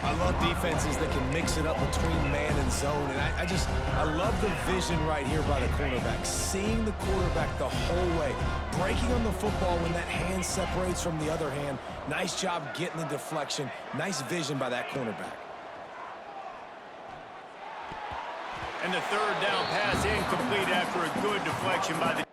I love defenses that can mix it up between man and zone, and I love the vision right here by the cornerback, seeing the quarterback the whole way, breaking on the football when that hand separates from the other hand. Nice job getting the deflection. Nice vision by that cornerback. And the third down pass incomplete after a good deflection by the...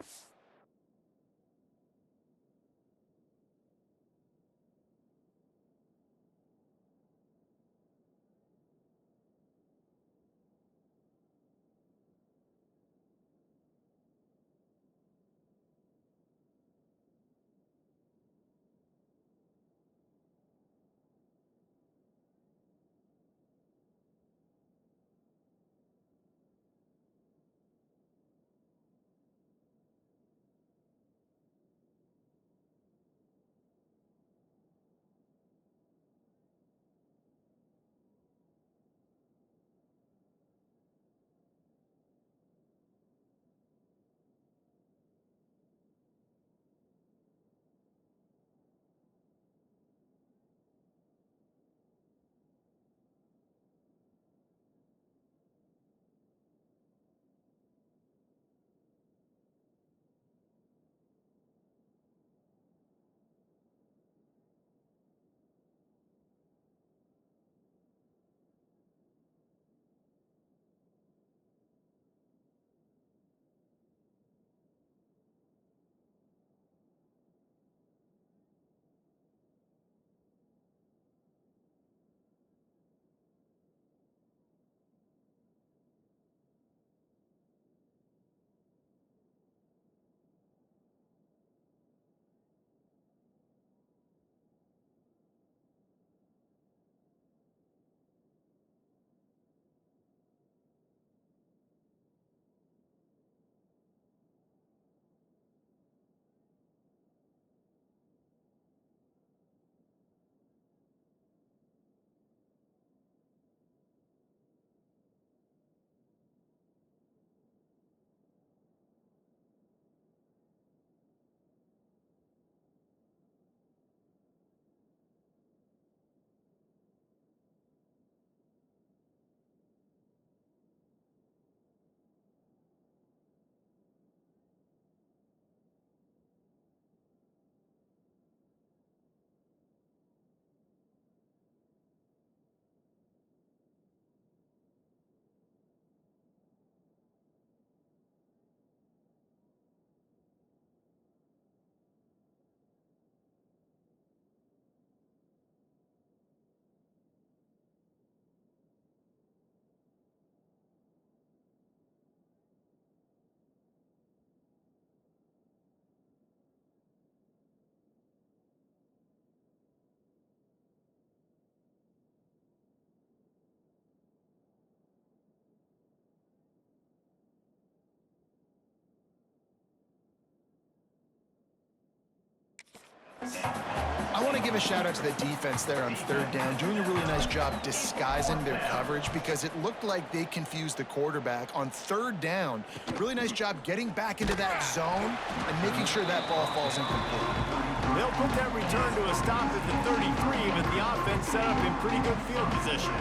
I want to give a shout out to the defense there on third down, doing a really nice job disguising their coverage because it looked like they confused the quarterback on third down. Really nice job getting back into that zone and making sure that ball falls incomplete. They'll put that return to a stop at the 33, but the offense set up in pretty good field position.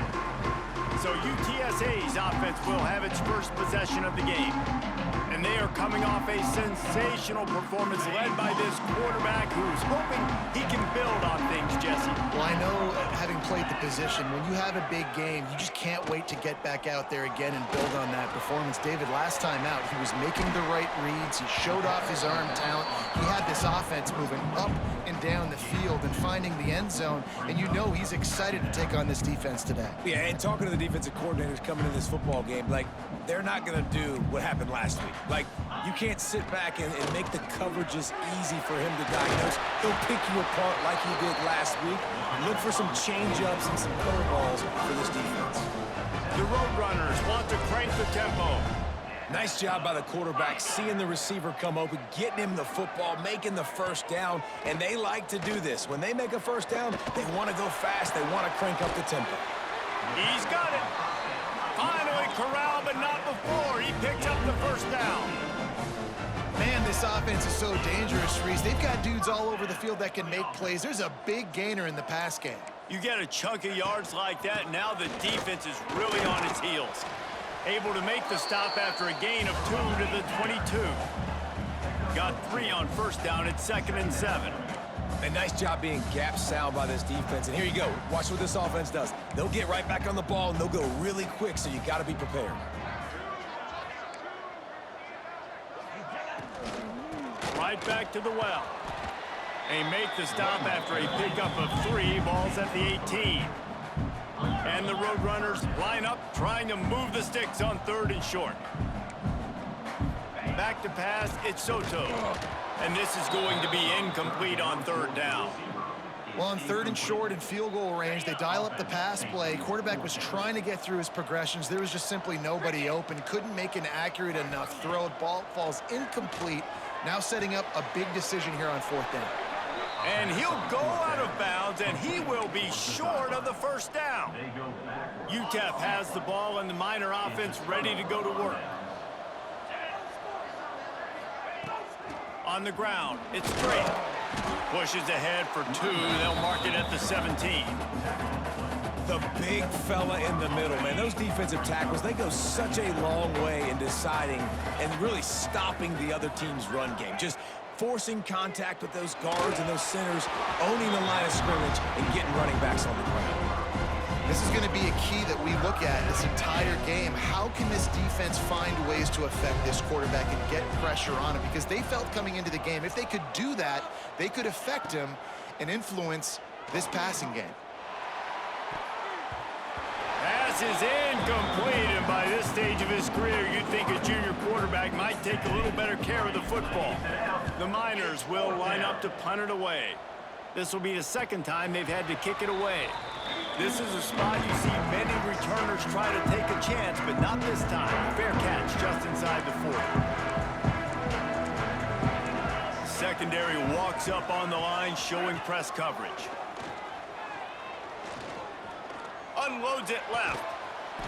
So UTSA's offense will have its first possession of the game. And they are coming off a sensational performance led by this quarterback who's hoping he can build on things, Jesse. Well, I know, having played the position, when you have a big game, you just can't wait to get back out there again and build on that performance. David, last time out, he was making the right reads. He showed off his arm talent. He had this offense moving up and down the field and finding the end zone. And you know he's excited to take on this defense today. Yeah, and talking to the defensive coordinators coming into this football game, like, they're not going to do what happened last week. Like, you can't sit back and make the coverages easy for him to diagnose. He'll pick you apart like he did last week. Look for some change-ups and some curveballs for this defense. The Roadrunners want to crank the tempo. Nice job by the quarterback, seeing the receiver come open, getting him the football, making the first down, and they like to do this. When they make a first down, they want to go fast. They want to crank up the tempo. He's got it. Finally corralled, but not before. He picked up the first down. Man, this offense is so dangerous, Reese. They've got dudes all over the field that can make plays. There's a big gainer in the pass game. You get a chunk of yards like that, now the defense is really on its heels. Able to make the stop after a gain of 2 to the 22. Got 3 on first down at 2nd and 7. A nice job being gap sound by this defense. And here you go. Watch what this offense does. They'll get right back on the ball, and they'll go really quick, so you got to be prepared. Right back to the well. They make the stop after a pickup of 3. Ball's at the 18. And the Roadrunners line up, trying to move the sticks on 3rd and short. Back to pass, it's Soto. And this is going to be incomplete on 3rd down. Well, on 3rd and short in field goal range, they dial up the pass play. Quarterback was trying to get through his progressions. There was just simply nobody open. Couldn't make an accurate enough throw. Ball falls incomplete. Now setting up a big decision here on 4th down. And he'll go out of bounds, and he will be short of the first down. Utep has the ball, and the Miner offense ready to go to work. On the ground, it's straight. Pushes ahead for 2. They'll mark it at the 17. The big fella in the middle, man. Those defensive tackles, they go such a long way in deciding and really stopping the other team's run game. Just forcing contact with those guards and those centers, owning the line of scrimmage, and getting running backs on the ground. This is going to be a key that we look at this entire game. How can this defense find ways to affect this quarterback and get pressure on him? Because they felt coming into the game, if they could do that, they could affect him and influence this passing game. Pass is incomplete, and by this stage of his career, you'd think a junior quarterback might take a little better care of the football. The Miners will line up to punt it away. This will be the 2nd time they've had to kick it away. This is a spot you see many returners try to take a chance, but not this time. Fair catch just inside the 40. Secondary walks up on the line, showing press coverage. Unloads it left.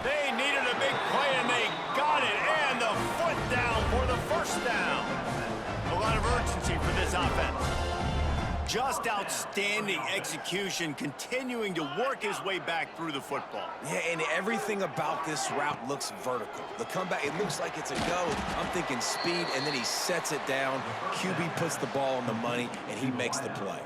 They needed a big play, and they got it. And the foot down for the first down. A lot of urgency for this offense. Just outstanding execution, continuing to work his way back through the football. Yeah, and everything about this route looks vertical. The comeback, it looks like it's a go. I'm thinking speed, and then he sets it down. QB puts the ball on the money, and he makes the play.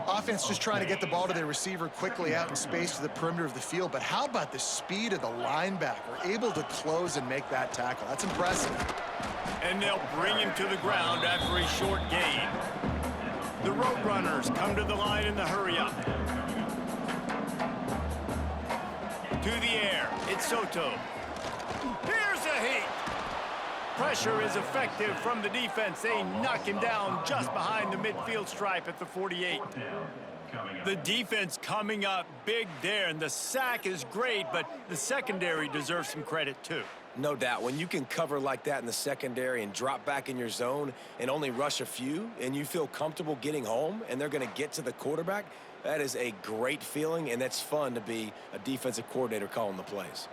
Offense just trying to get the ball to their receiver quickly out in space to the perimeter of the field. But how about the speed of the linebacker? Able to close and make that tackle. That's impressive. And they'll bring him to the ground after a short gain. The Roadrunners come to the line in the hurry-up. To the air, it's Soto. Here's a heat. Pressure is effective from the defense. They knock him down just behind the midfield stripe at the 48. The defense coming up big there, and the sack is great, but the secondary deserves some credit too. No doubt. When you can cover like that in the secondary and drop back in your zone and only rush a few, and you feel comfortable getting home and they're going to get to the quarterback, that is a great feeling, and that's fun to be a defensive coordinator calling the plays.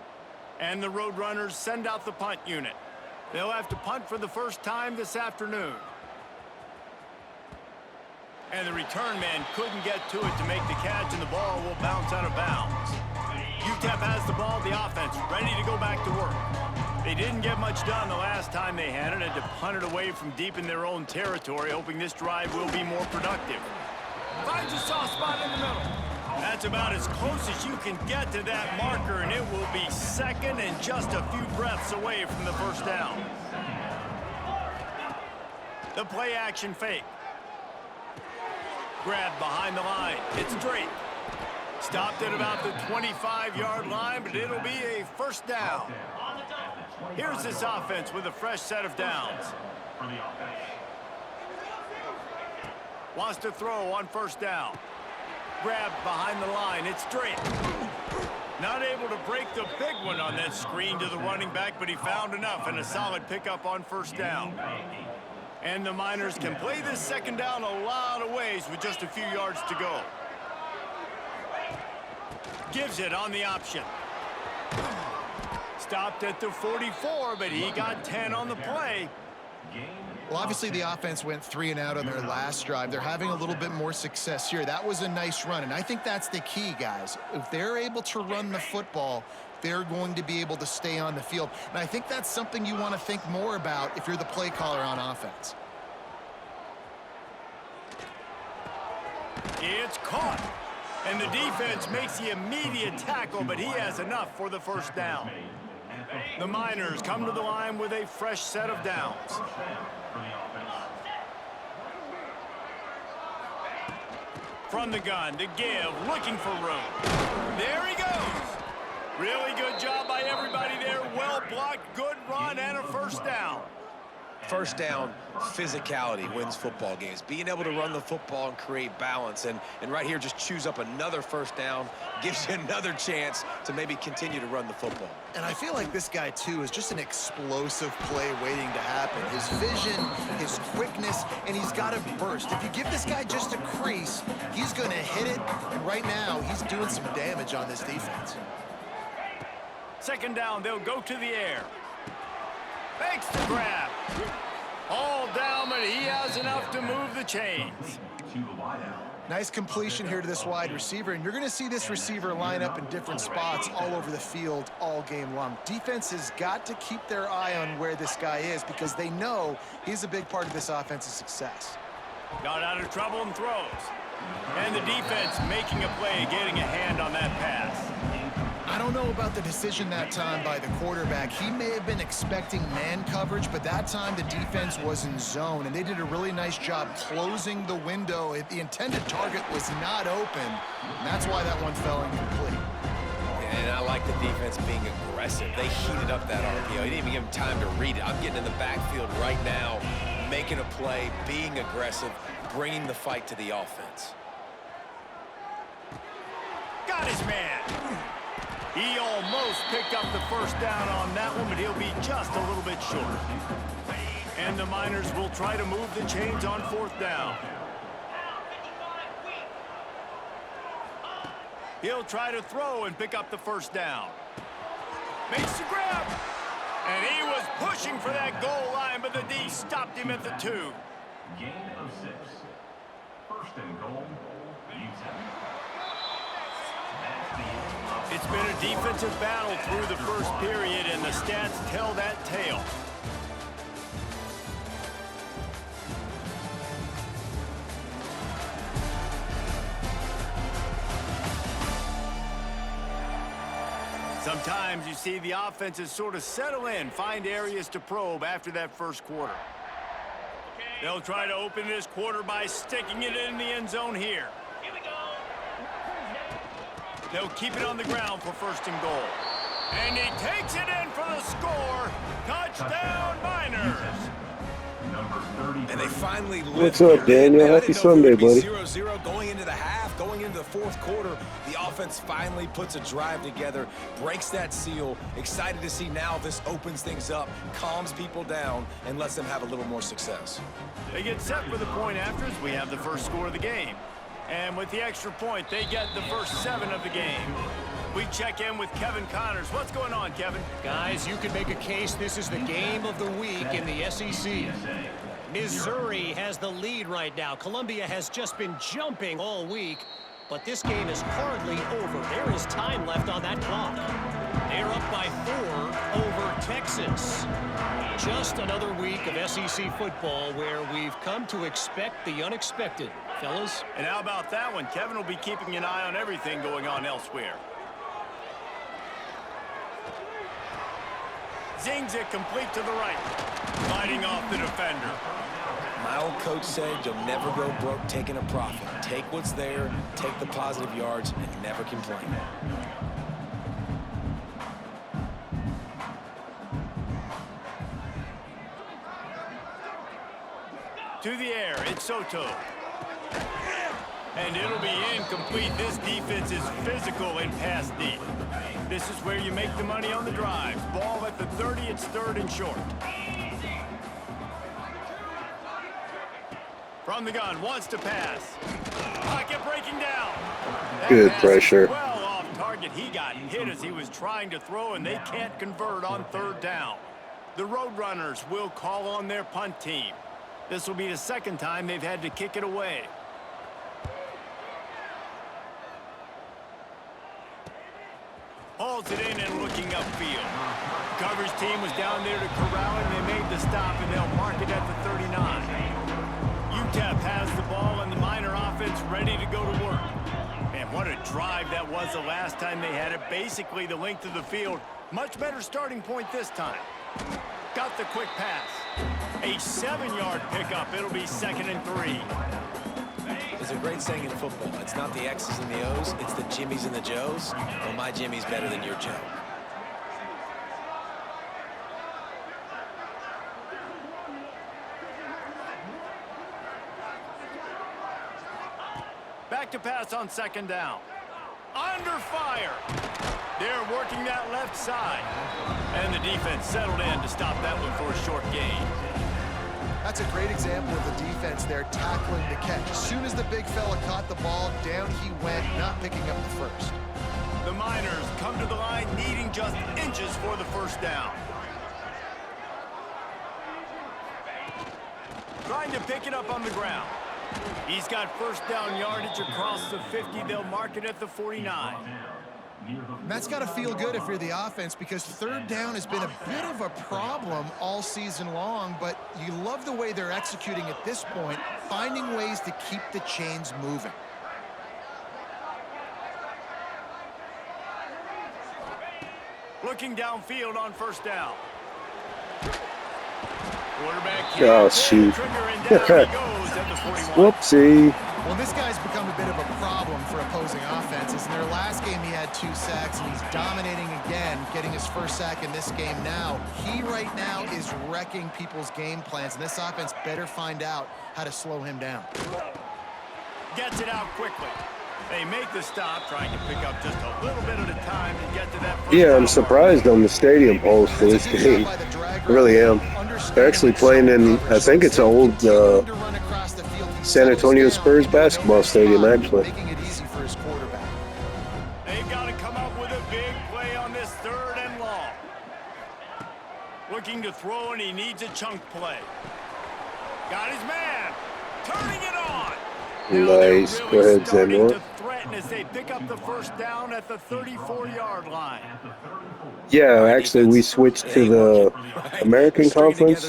And the Roadrunners send out the punt unit. They'll have to punt for the first time this afternoon. And the return man couldn't get to it to make the catch, and the ball will bounce out of bounds. Utep has the ball, the offense ready to go back to work. They didn't get much done the last time they had it, and to punt it away from deep in their own territory, hoping this drive will be more productive. Finds a soft spot in the middle. That's about as close as you can get to that marker, and it will be 2nd and just a few breaths away from the first down. The play action fake. Grabbed behind the line. It's Drake. Stopped at about the 25-yard line, but it'll be a first down. Here's this offense with a fresh set of downs. Wants to throw on first down. Grabbed behind the line. It's Drake. Not able to break the big one on that screen to the running back, but he found enough and a solid pickup on first down. And the Miners can play this second down a lot of ways with just a few yards to go. Gives it on the option. Stopped at the 44, but he got 10 on the play. Well, obviously the offense went 3 and out on their last drive. They're having a little bit more success here. That was a nice run, and I think that's the key, guys. If they're able to run the football, they're going to be able to stay on the field. And I think that's something you want to think more about if you're the play caller on offense. It's caught. And the defense makes the immediate tackle, but he has enough for the first down. The Miners come to the line with a fresh set of downs. From the gun to give, looking for room. There he goes. Really good job by everybody there. Well blocked, good run, and a first down. First down, physicality wins football games. Being able to run the football and create balance. And right here, just choose up another first down, gives you another chance to maybe continue to run the football. And I feel like this guy, too, is just an explosive play waiting to happen. His vision, his quickness, and he's got a burst. If you give this guy just a crease, he's going to hit it. And right now, he's doing some damage on this defense. Second down, they'll go to the air. Makes the grab. All down, but he has enough to move the chains. Nice completion here to this wide receiver, and you're going to see this receiver line up in different spots all over the field all game long. Defense has got to keep their eye on where this guy is because they know he's a big part of this offense's success. Got out of trouble and throws. And the defense making a play, getting a hand on that pass. I don't know about the decision that time by the quarterback. He may have been expecting man coverage, but that time the defense was in zone, and they did a really nice job closing the window. The intended target was not open, and that's why that one fell incomplete. And I like the defense being aggressive. They heated up that RPO. He didn't even give him time to read it. I'm getting in the backfield right now, making a play, being aggressive, bringing the fight to the offense. Got his man. He almost picked up the first down on that one, but he'll be just a little bit short. And the Miners will try to move the chains on fourth down. He'll try to throw and pick up the first down. Makes the grab. And he was pushing for that goal line, but the D stopped him at the 2. Gain of 6. First and goal, Utep. It's been a defensive battle through the first period, and the stats tell that tale. Sometimes you see the offenses sort of settle in, find areas to probe after that first quarter. They'll try to open this quarter by sticking it in the end zone here. They'll keep it on the ground for first and goal. And he takes it in for the score. Touchdown, Miners. And they finally What's up, Daniel? Happy Sunday, buddy. 0-0 going into the half, going into the fourth quarter. The offense finally puts a drive together, breaks that seal. Excited to see now this opens things up, calms people down, and lets them have a little more success. They get set for the point afters. We have the first score of the game. And with the extra point, they get the first 7 of the game. We check in with Kevin Connors. What's going on, Kevin? Guys, you could make a case this is the game of the week in the SEC. Missouri has the lead right now. Columbia has just been jumping all week, but this game is hardly over. There is time left on that clock. They're up by 4 over Texas. Just another week of SEC football where we've come to expect the unexpected, fellas. And how about that one? Kevin will be keeping an eye on everything going on elsewhere. Zings it complete to the right. Fighting off the defender. My old coach said you'll never go broke taking a profit. Take what's there, take the positive yards, and never complain. To the air, it's Soto. And it'll be incomplete. This defense is physical and pass deep. This is where you make the money on the drives. Ball at the 30, it's 3rd and short. From the gun, wants to pass. Pocket breaking down. That Good pass pressure. is well off target. He got hit as he was trying to throw, and they can't convert on 3rd down. The Roadrunners will call on their punt team. This will be the second time they've had to kick it away. Hauls it in and looking upfield. Coverage team was down there to corral it, and they made the stop, and they'll mark it at the 39. Utep has the ball, and the Miner offense ready to go to work. Man, what a drive that was the last time they had it. Basically the length of the field. Much better starting point this time. Got the quick pass. A 7-yard pickup. It'll be 2nd and 3. There's a great saying in football. It's not the X's and the O's, it's the Jimmies and the Joes. Well, my Jimmy's better than your Joe. Back to pass on 2nd down. Under fire. They're working that left side. And the defense settled in to stop that one for a short gain. That's a great example of the defense there tackling the catch. As soon as the big fella caught the ball, down he went, not picking up the first. The Miners come to the line needing just inches for the 1st down. Trying to pick it up on the ground. He's got 1st down yardage across the 50. They'll mark it at the 49. And that's got to feel good if you're the offense, because 3rd down has been a bit of a problem all season long, but you love the way they're executing at this point, finding ways to keep the chains moving. Looking downfield on 1st down. Quarterback Oh, shoot. Whoopsie. Well, this guy's become a bit of a problem for opposing offenses. In their last game, he had 2 sacks, and he's dominating again, getting his 1st sack in this game now. He right now is wrecking people's game plans, and this offense better find out how to slow him down. Gets it out quickly. They make the stop, trying to pick up just a little bit at a time to get to that 1st Yeah, I'm down surprised on the stadium polls for this game. I really am. They're actually playing in, I think it's an old San Antonio Spurs basketball stadium, actually. Making it easy for his quarterback. They've got to come up with a big play on this 3rd and long. Looking to throw, and he needs a chunk play. Got his man. Turning it on. Nice. Go ahead, Zemo. To threaten as they pick up the 1st down at the 34-yard line. Yeah, actually, we switched to the American Conference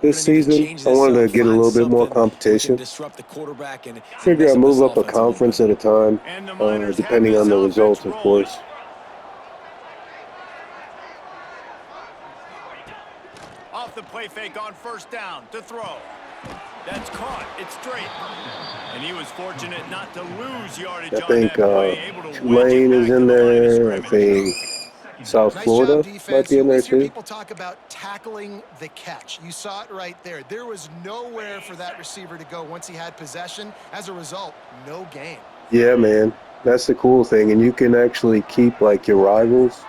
this season. I wanted to get a little bit more competition. Figure I'd move up a conference at a time, depending on the results, of course. Off the play fake on 1st down to throw. That's caught. It's straight. And he was fortunate not to lose yardage I think on that play. Tulane is in there. I think South Florida might be in there too. People talk about tackling the catch. You saw it right there. There was nowhere for that receiver to go once he had possession. As a result, no gain. Yeah, man. That's the cool thing. And you can actually keep, like, your rivals.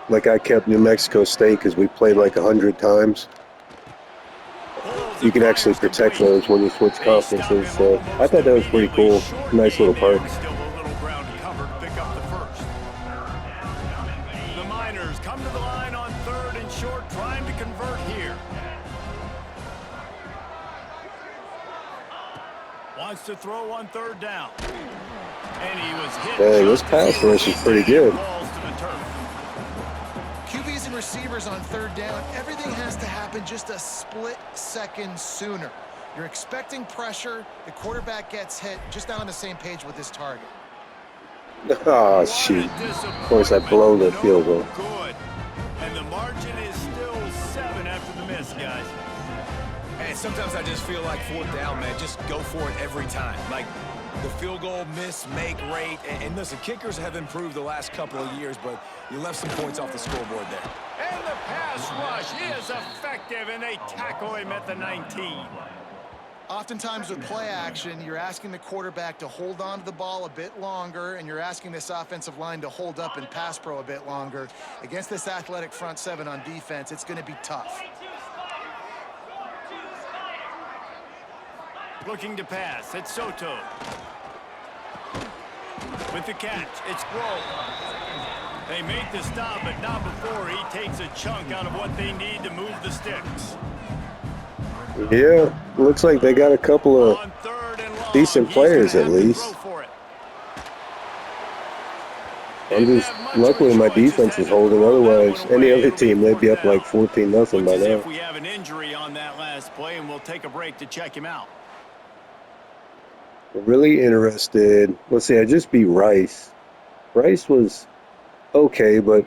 Like, I kept New Mexico State because we played like 100 times. You can actually protect those when you switch conferences, so I thought that was pretty cool. Nice little perk. Still a little ground to cover to pick up the 1st. The Miners come to the line on 3rd and short, trying to convert here. Wants to throw on 3rd down. And he was hit. Dang, this pass rush is pretty good. QBs and receivers on 3rd down, everything has to happen just a split second sooner. You're expecting pressure, the quarterback gets hit, just not on the same page with his target. Oh, shoot. Of course, I blow the field goal. Good. And the margin is still 7 after the miss, guys. And sometimes I just feel like 4th down, man, just go for it every time. Like, the field goal miss, make rate, and listen, kickers have improved the last couple of years, but you left some points off the scoreboard there. And the pass rush is effective, and they tackle him at the 19. Oftentimes with play action, you're asking the quarterback to hold on to the ball a bit longer, and you're asking this offensive line to hold up and pass pro a bit longer. Against this athletic front 7 on defense, it's going to be tough. Looking to pass, it's Soto. With the catch, it's Grove. They make the stop, but not before he takes a chunk out of what they need to move the sticks. Yeah, looks like they got a couple of On third and long, decent he's gonna players at have to least. throw for it. I'm Didn't just have much of a luckily my choice, just defense had is to holding. throw that Otherwise, one any away. other It'll be team they'd be fourth up like down. 14-0 Looks by as if now. we have an injury on that last play, and we'll take a break to check him out. Really interested. Let's see. I just beat Rice. Rice was okay, but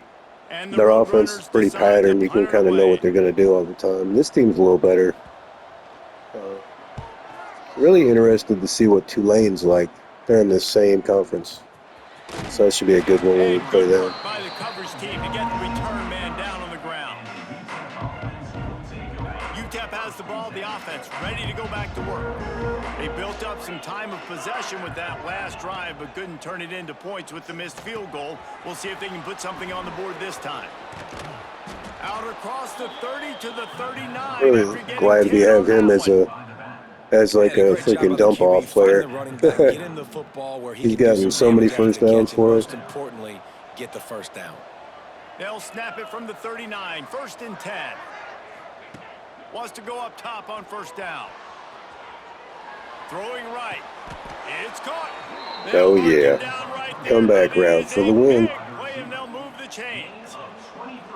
And the their offense is Roadrunners pretty decide to patterned. You can punt it kind of know away. what they're going to do all the time. This team's a little better. Really interested to see what Tulane's like. They're in the same conference, so that should be a good one when we And play good them. work by the coverage team to get the return man down on the ground. Utep has the ball, the offense ready to go back to work. They built up some time of possession with that last drive, but couldn't turn it into points with the missed field goal. We'll see if they can put something on the board this time. Out across the 30 to the 39. Really glad we have him as like Yeah, a great job freaking by the dump QB, off finding player. the running back, get him the football where he He's can do gotten some so many damage after first the downs catch, and for us. most importantly, get the first down. They'll snap it from the 39. First and 10. Wants to go up top on first down. Throwing right. It's caught. Oh, They'll mark yeah. him down right there, Comeback but it route is for a the win. big play, and they'll move the chains.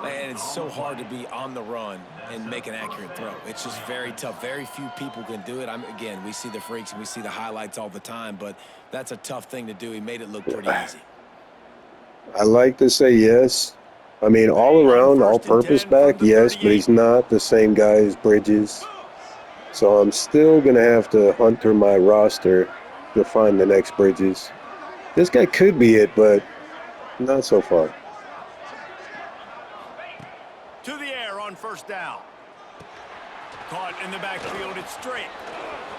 And it's so hard to be on the run and make an accurate throw. It's just very tough. Very few people can do it. Again, we see the freaks and we see the highlights all the time, but that's a tough thing to do. He made it look pretty easy. I like to say yes. I mean, all around, all-purpose back, yes, but he's not the same guy as Bridges. So I'm still going to have to hunt through my roster to find the next Bridges. This guy could be it, but not so far. To the air on first down. Caught in the backfield. It's straight.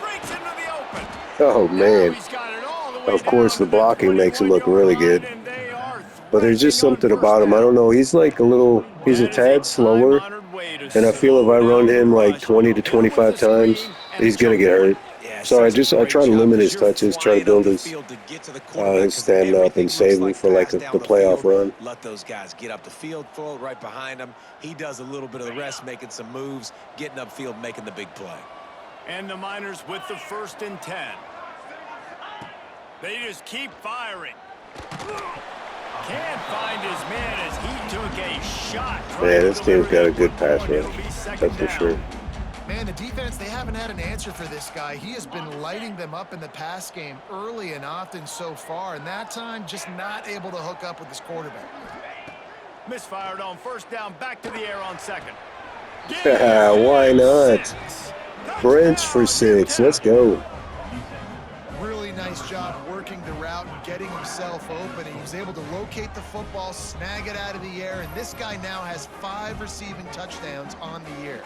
Breaks into the open. Oh, Now man. he's got it all the way Of course, down the to blocking makes him look 21-yard really line, good. and they are But there's just thrashing on something first about him. I down. don't know. He's like he's a That is tad slower. time-honored way to And I feel if slow I run down the him like rush. 20 to Hit him 25 with a screen times, and a he's going to choke get point. hurt. Yeah, So I such a try to great limit job, his 'cause you're touches, try to flying up build the his field to get to the quarterback, 'cause if stand up everything and save looks him for like pass the down playoff field, run. let those guys get up the field, throw it right behind him. He does a little bit of the rest, making some moves, getting upfield, making the big play. And the Miners with the first and 10. They just keep firing. Can't find his man as he took a shot. Man, this team's got a good pass rush. That's for sure. Man, the defense, they haven't had an answer for this guy. He has been lighting them up in the pass game early and often so far, and that time just not able to hook up with his quarterback. Misfired on first down, back to the air on second. Why not? French for 6. Let's go. Really nice job working the route and getting himself open. He was able to locate the football, snag it out of the air, and this guy now has 5 receiving touchdowns on the year.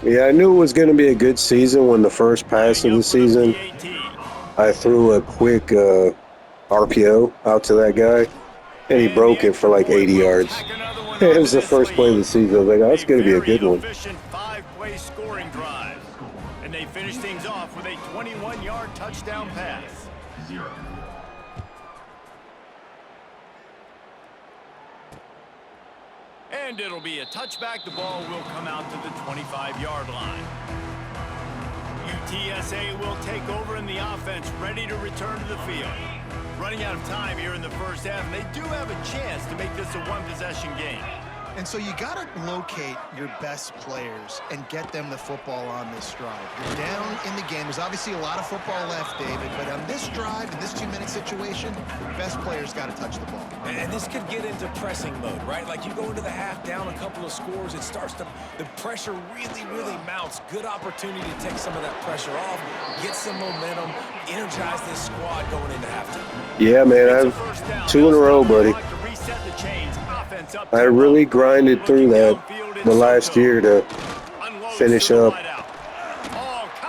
Yeah, I knew it was going to be a good season when the first pass of the season, I threw a quick RPO out to that guy, and he broke it for like 80 yards. It was the first play of the season. I was like, oh, that's going to be a good one. Efficient 5-play scoring drive. And they finish things off with a 21-yard touchdown pass. 0. And it'll be a touchback. The ball will come out to the 25-yard line. UTSA will take over in the offense, ready to return to the field. Running out of time here in the first half, and they do have a chance to make this a one-possession game. And so you got to locate your best players and get them the football on this drive. You're down in the game. There's obviously a lot of football left, David, but on this drive, in this 2-minute situation, your best players got to touch the ball. And this could get into pressing mode, right? Like you go into the half down a couple of scores, it starts to, the pressure really mounts. Good opportunity to take some of that pressure off, get some momentum, energize this squad going into halftime. Yeah, man, I've 2 in a row, buddy. I really grinded through that the last year to finish up.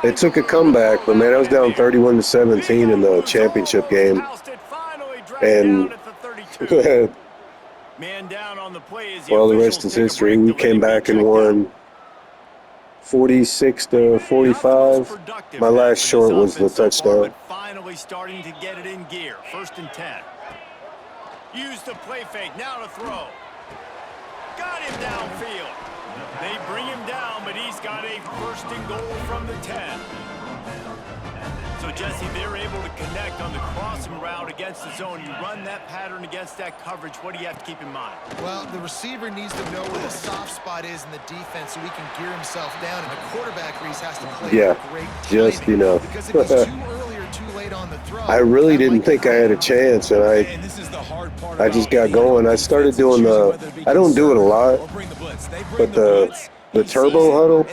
It took a comeback, but man, I was down 31-17 in the championship game. And well, the rest is history. We came back and won 46-45. My last short was the touchdown. Finally starting to get it in gear. First and 10. Use the play fake, now to throw. Got him downfield. They bring him down, but he's got a 1st and goal from the 10. So, Jesse, they're able to connect on the crossing route against the zone. You run that pattern against that coverage. What do you have to keep in mind? Well, the receiver needs to know where the soft spot is in the defense so he can gear himself down, and the quarterback, Reese, has to play great timing. Just enough. Because if he's too early or too late on the throw, I really didn't think I had a chance, and I just got going. I started doing I don't do it a lot, but the turbo huddle,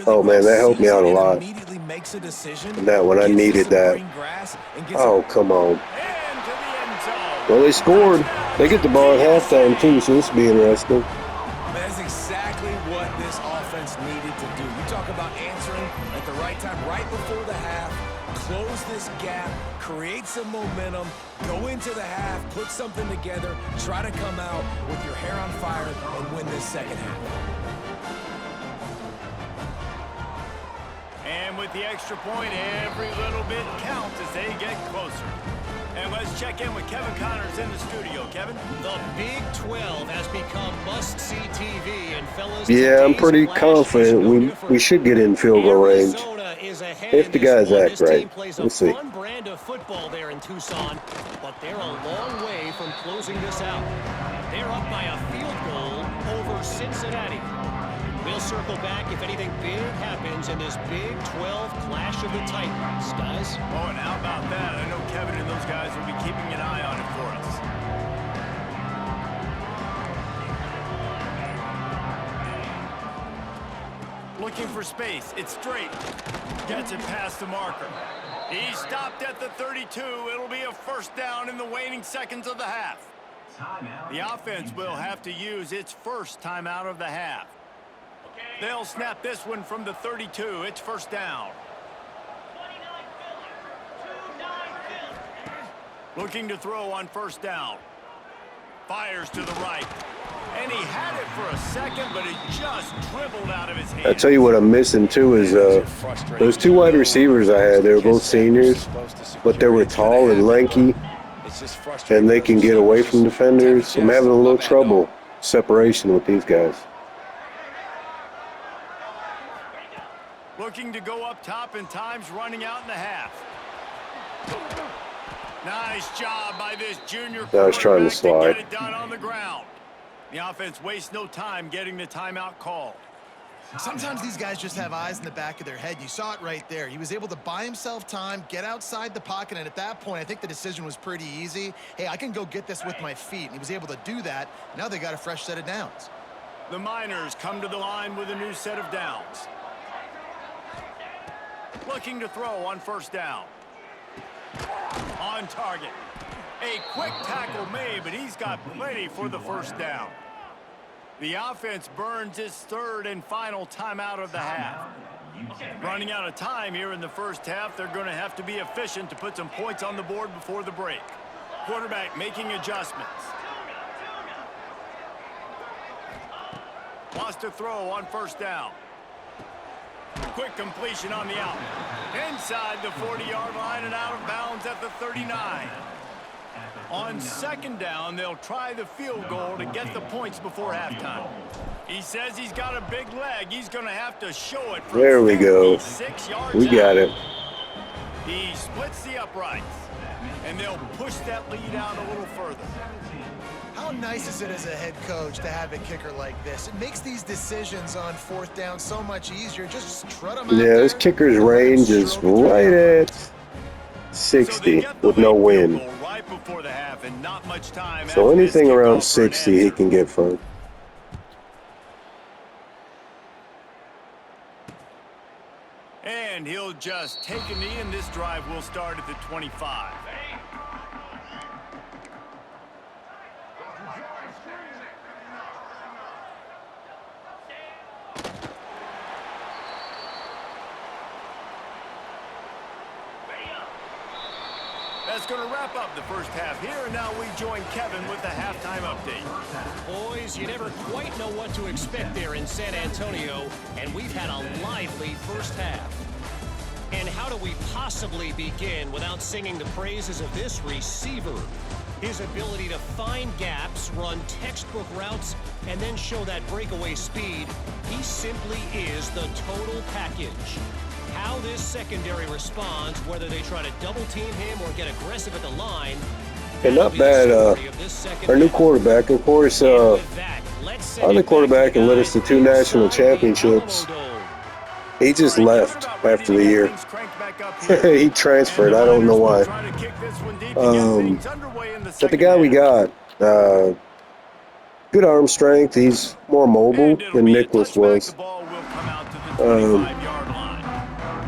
oh man, that helped me out a lot. And that when I needed that. Oh, come on. Well, they scored. They get the ball at halftime too, so this will be interesting. That's exactly what this offense needed to do. You talk about answering at the right time, right before the half, close this gap, create some momentum, go into the half, put something together, try to come out with your hair on fire and win this second half. And with the extra point, every little bit counts as they get closer. And let's check in with Kevin Connors in the studio. Kevin? The Big 12 has become must-see TV, and fellas, Yeah, I'm pretty confident we should get in field goal range. If the guys act right. We'll see. Fun brand of football there in Tucson, but they're a long way from closing this out. They're up by a field goal over Cincinnati. We'll circle back if anything big happens in this Big 12 clash of the Titans, guys. Oh, and how about that? I know Kevin and those guys will be keeping an eye on it for us. Looking for space. It's straight. Gets it past the marker. He stopped at the 32. It'll be a 1st down in the waning seconds of the half. The offense will have to use its 1st timeout of the half. They'll snap this one from the 32. It's 1st down. Looking to throw on 1st down. Fires to the right. And he had it for a second, but it just dribbled out of his hand. I tell you what I'm missing too is those 2 wide receivers I had. They were both seniors, but they were tall and lanky, and they can get away from defenders. I'm having a little trouble separation with these guys. Looking to go up top, and time's running out in the half. Nice job by this junior I was trying to slide. get it done on the ground. The offense wastes no time getting the timeout called. Sometimes these guys just have eyes in the back of their head. You saw it right there. He was able to buy himself time, get outside the pocket, and at that point, I think the decision was pretty easy. Hey, I can go get this with my feet, and he was able to do that. Now they got a fresh set of downs. The Miners come to the line with a new set of downs. Looking to throw on 1st down. On target. A quick tackle made, but he's got plenty for the 1st down. The offense burns its 3rd and final timeout of the half. Running out of time here in the 1st half, they're going to have to be efficient to put some points on the board before the break. Quarterback making adjustments. Wants to throw on 1st down. Quick completion on the out. Inside the 40-yard line and out of bounds at the 39. On 2nd down, they'll try the field goal to get the points before halftime. He says he's got a big leg. He's going to have to show it from There we go. 56 yards We got out. it. He splits the uprights, and they'll push that lead out a little further. How nice is it as a head coach to have a kicker like this? It makes these decisions on 4th down so much easier. Just trot them out Yeah, this kicker's range is right at 60 with no wind. Right before the half and not much time. So anything around 60 he can get from. And he'll just take a knee, and this drive will start at the 25. That's going to wrap up the 1st half here, and now we join Kevin with the halftime update. Boys, you never quite know what to expect there in San Antonio, and we've had a lively 1st half. And how do we possibly begin without singing the praises of this receiver? His ability to find gaps, run textbook routes, and then show that breakaway speed, he simply is the total package. How this secondary responds, whether they try to double team him or get aggressive at the line. And not bad, our new quarterback, of course, our other quarterback who led us to 2 national championships, he just left after the year. He transferred, I don't know why. But the guy we got, good arm strength, he's more mobile than Nicholas was.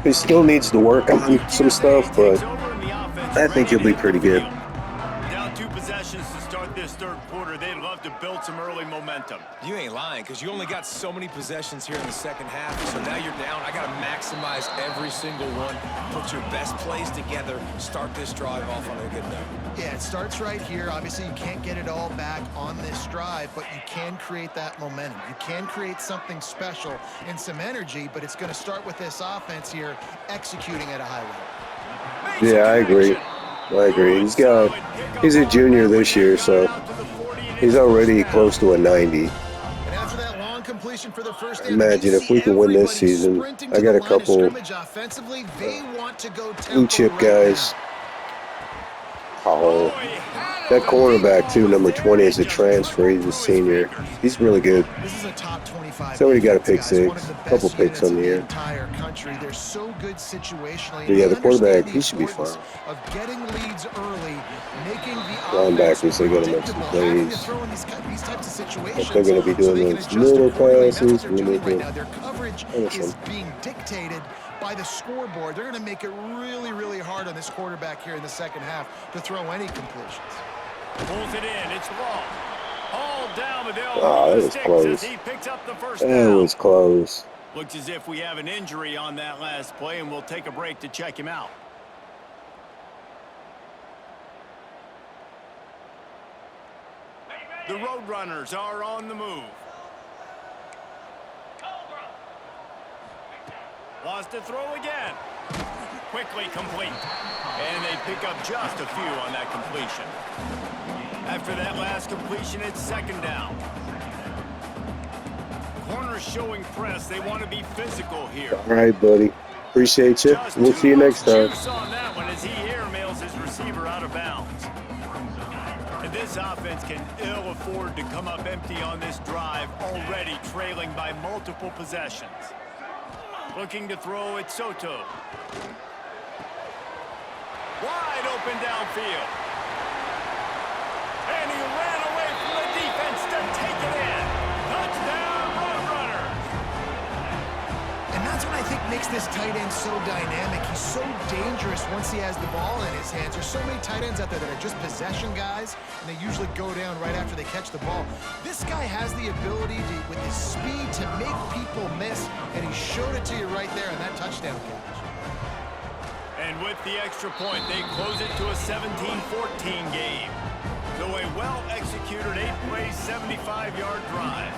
He still needs to work on some stuff, but I think he'll be pretty good. Down 2 possessions to start this third quarter. They'd love to build some early momentum. You ain't lying, because you only got so many possessions here in the second half, so now you're down. I got to maximize every single one, put your best plays together, start this drive off on a good note. Yeah, it starts right here. Obviously, you can't get it all back on this drive, but you can create that momentum. You can create something special and some energy, but it's going to start with this offense here executing at a high level. Yeah, I agree. He's a junior this year, so he's already close to a 90. And after that long completion for the first down, Imagine if we could win this season. I got a couple blue chip guys. Oh, that cornerback too, number 20, is a transfer. He's a senior. He's really good. This is a top 25. He's already got a pick 6, a couple picks on the year. They're so good situationally. But yeah, the quarterback, he should be fine. Of getting leads early, making the linebackers, they're going to make some plays. But they're going to be doing those little passes. Now their coverage is being dictated by the scoreboard. They're going to make it really, really hard on this quarterback here in the second half to throw any completions. Pulls it in. It's long. All down, but that was close. he picks up the first That down. was close. Looks as if we have an injury on that last play, and we'll take a break to check him out. The Roadrunners are on the move. Lost to throw again. Quickly complete. And they pick up just a few on that completion. After that last completion, it's second down. Corners showing press. They want to be physical here. All right, buddy. Appreciate you. We'll see you next time. Juice on that one as he airmails his receiver out of bounds. And this offense can ill afford to come up empty on this drive, already trailing by multiple possessions. Looking to throw at Soto. Wide open downfield. And he ran away from the defense to take it in. Touchdown, Roadrunners. And that's what I think makes this tight end so dynamic. He's so dangerous once he has the ball in his hands. There's so many tight ends out there that are just possession guys, and they usually go down right after they catch the ball. This guy has the ability to, with his speed, to make people miss, and he showed it to you right there in that touchdown catch. And with the extra point, they close it to a 17-14 game. So a well-executed 8-play, 75-yard drive.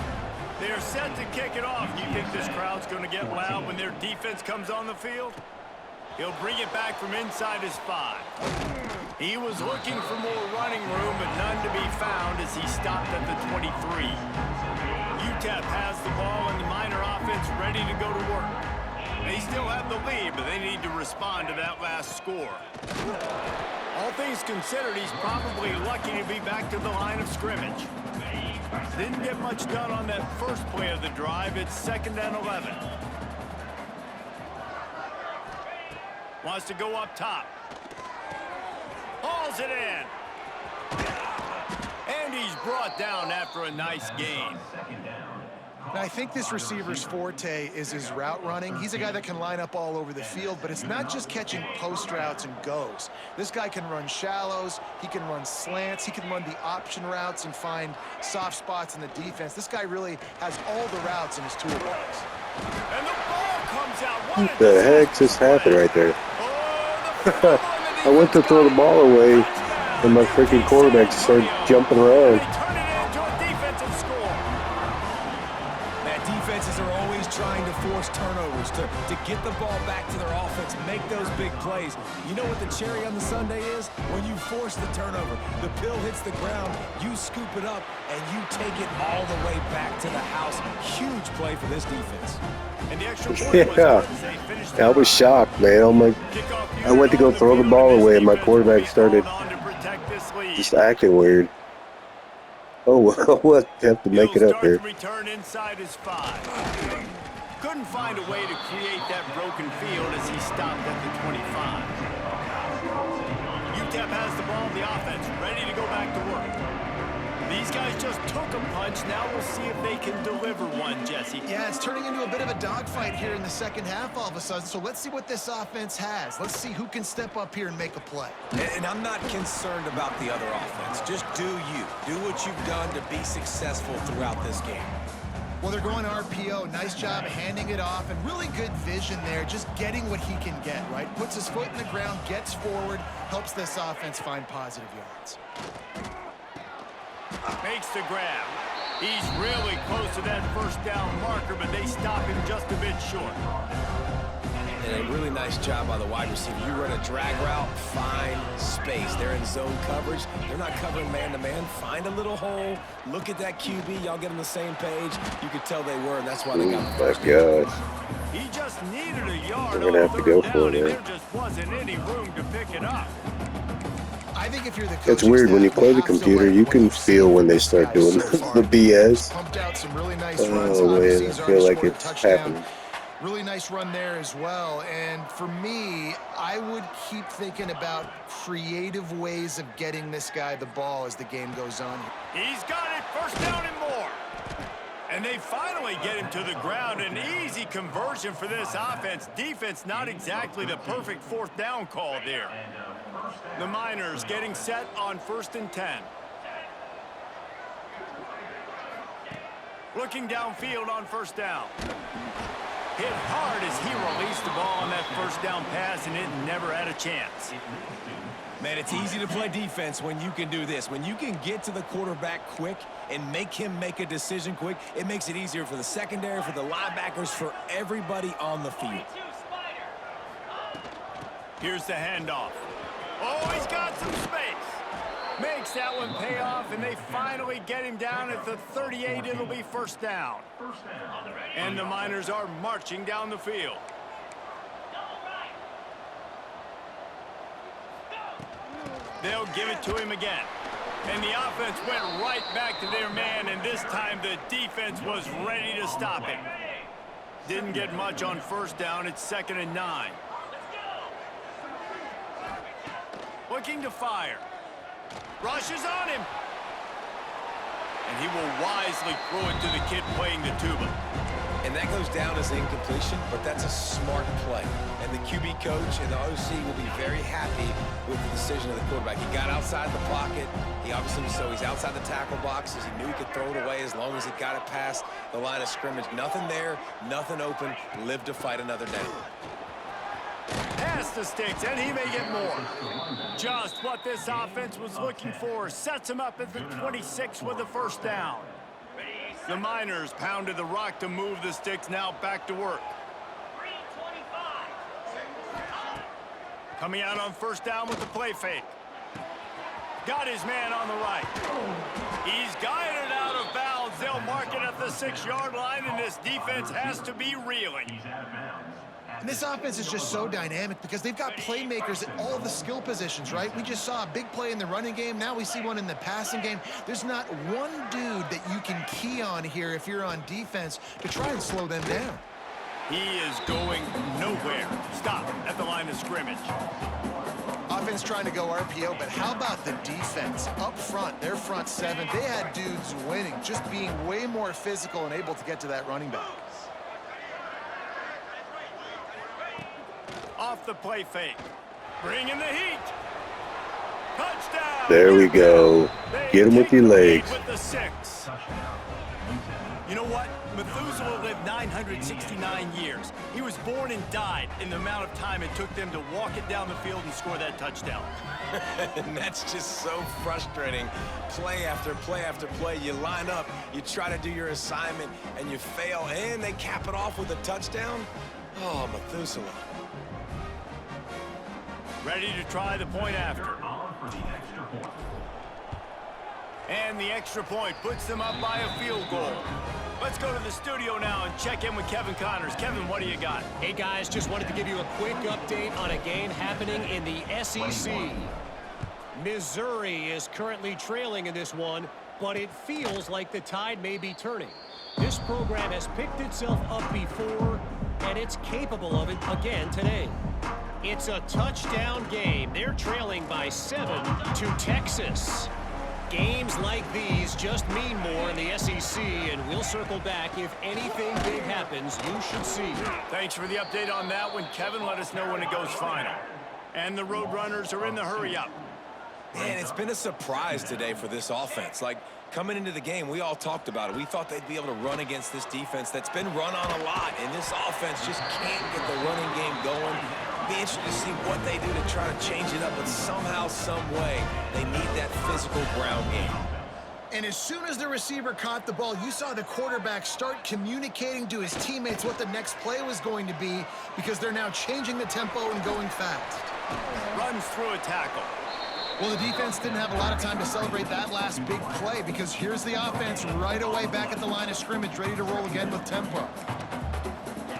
They are set to kick it off. Do you think this crowd's going to get loud when their defense comes on the field? He'll bring it back from inside his 5. He was looking for more running room, but none to be found as he stopped at the 23. Utep has the ball and the Miner offense ready to go to work. They still have the lead, but they need to respond to that last score. All things considered, he's probably lucky to be back to the line of scrimmage. Didn't get much done on that first play of the drive. It's 2nd and 11. Wants to go up top. Hauls it in. And he's brought down after a nice gain. Now, I think this receiver's forte is his route running. He's a guy that can line up all over the field, but it's not just catching post routes and goes. This guy can run shallows, he can run slants, he can run the option routes and find soft spots in the defense. This guy really has all the routes in his toolbox. And the ball comes out. What the heck just happened right there? I went to throw the ball away, and my freaking quarterback just started jumping around. Defenses are always trying to force turnovers to get the ball back to their offense, make those big plays. You know what the cherry on the sundae is? When you force the turnover, the pill hits the ground, you scoop it up, and you take it all the way back to the house. Huge play for this defense. And the extra point was good as they finished the I was shocked, man. I'm like, I went to go throw the ball away, and my quarterback started just acting weird. Oh, well, we'll have to make it up here. Return inside his 5. Couldn't find a way to create that broken field as he stopped at the 25. Utep has the ball in the offense, ready to go back to work. These guys just took a punch. Now we'll see if they can deliver one, Jesse. Yeah, it's turning into a bit of a dogfight here in the second half all of a sudden. So let's see what this offense has. Let's see who can step up here and make a play. And I'm not concerned about the other offense. Just do you. Do what you've done to be successful throughout this game. Well, they're going RPO. Nice job of handing it off, and really good vision there, just getting what he can get, right? Puts his foot in the ground, gets forward, helps this offense find positive yards. Makes the grab. He's really close to that first down marker, but they stop him just a bit short. And a really nice job by the wide receiver. You run a drag route, find space. They're in zone coverage. They're not covering man-to-man. Find a little hole. Look at that QB. Y'all get on the same page. You could tell they were, and that's why they got the first down. He just needed a yard. We're going to have to go for it. There just wasn't any room to pick it up. I think if you're the It's weird when you play the computer, you can feel when they start doing the BS. Pumped out some really nice runs. Oh man, I feel like it's happening. Really nice run there as well. And for me, I would keep thinking about creative ways of getting this guy the ball as the game goes on. He's got it, first down and more. And they finally get him to the ground. An easy conversion for this offense. Defense, not exactly the perfect fourth down call there. The Miners getting set on 1st and 10. Looking downfield on first down. Hit hard as he released the ball on that first down pass, and it never had a chance. Man, it's easy to play defense when you can do this. When you can get to the quarterback quick and make him make a decision quick, it makes it easier for the secondary, for the linebackers, for everybody on the field. Here's the handoff. Oh, he's got some space. Makes that one pay off, and they finally get him down at the 38. It'll be first down. And the Miners are marching down the field. They'll give it to him again. And the offense went right back to their man, and this time the defense was ready to stop him. Didn't get much on first down. It's 2nd and 9. Looking to fire. Rushes on him. And he will wisely throw it to the kid playing the tuba. And that goes down as an incompletion, but that's a smart play. And the QB coach and the OC will be very happy with the decision of the quarterback. He got outside the pocket. He obviously, so he's outside the tackle boxes. He knew he could throw it away as long as he got it past the line of scrimmage. Nothing there, nothing open. Live to fight another day. Pass the sticks, and he may get more. Just what this offense was looking for. Sets him up at the 26 with the first down. The Miners pounded the rock to move the sticks. Now back to work. Coming out on first down with the play fake. Got his man on the right. He's guided out of bounds. They'll mark it at the 6-yard line, and this defense has to be reeling. And this offense is just so dynamic because they've got playmakers at all the skill positions, right? We just saw a big play in the running game. Now we see one in the passing game. There's not one dude that you can key on here if you're on defense to try and slow them down. He is going nowhere. Stop at the line of scrimmage. Offense trying to go RPO, but how about the defense up front? Their front 7, they had dudes winning, just being way more physical and able to get to that running back. Off the play fake. Bring in the heat. Touchdown. There we go. Get him with your legs. With the 6. You know what? Methuselah lived 969 years. He was born and died in the amount of time it took them to walk it down the field and score that touchdown. And that's just so frustrating. Play after play after play, you line up, you try to do your assignment, and you fail, and they cap it off with a touchdown? Oh, Methuselah. Ready to try the point after. On for the extra point. And the extra point puts them up by a field goal. Let's go to the studio now and check in with Kevin Connors. Kevin, what do you got? Hey, guys, just wanted to give you a quick update on a game happening in the SEC. Missouri is currently trailing in this one, but it feels like the tide may be turning. This program has picked itself up before, and it's capable of it again today. It's a touchdown game. They're trailing by 7 to Texas. Games like these just mean more in the SEC, and we'll circle back if anything big happens. You should see. Thanks for the update on that one, Kevin. Let us know when it goes final. And the Roadrunners are in the hurry-up. Man, it's been a surprise today for this offense. Like, coming into the game, we all talked about it. We thought they'd be able to run against this defense that's been run on a lot, and this offense just can't get the running game going. Be interested to see what they do to try to change it up, but somehow, some way, they need that physical ground game. And as soon as the receiver caught the ball, you saw the quarterback start communicating to his teammates what the next play was going to be, because they're now changing the tempo and going fast. Runs through a tackle. Well, the defense didn't have a lot of time to celebrate that last big play, because here's the offense right away back at the line of scrimmage, ready to roll again with tempo.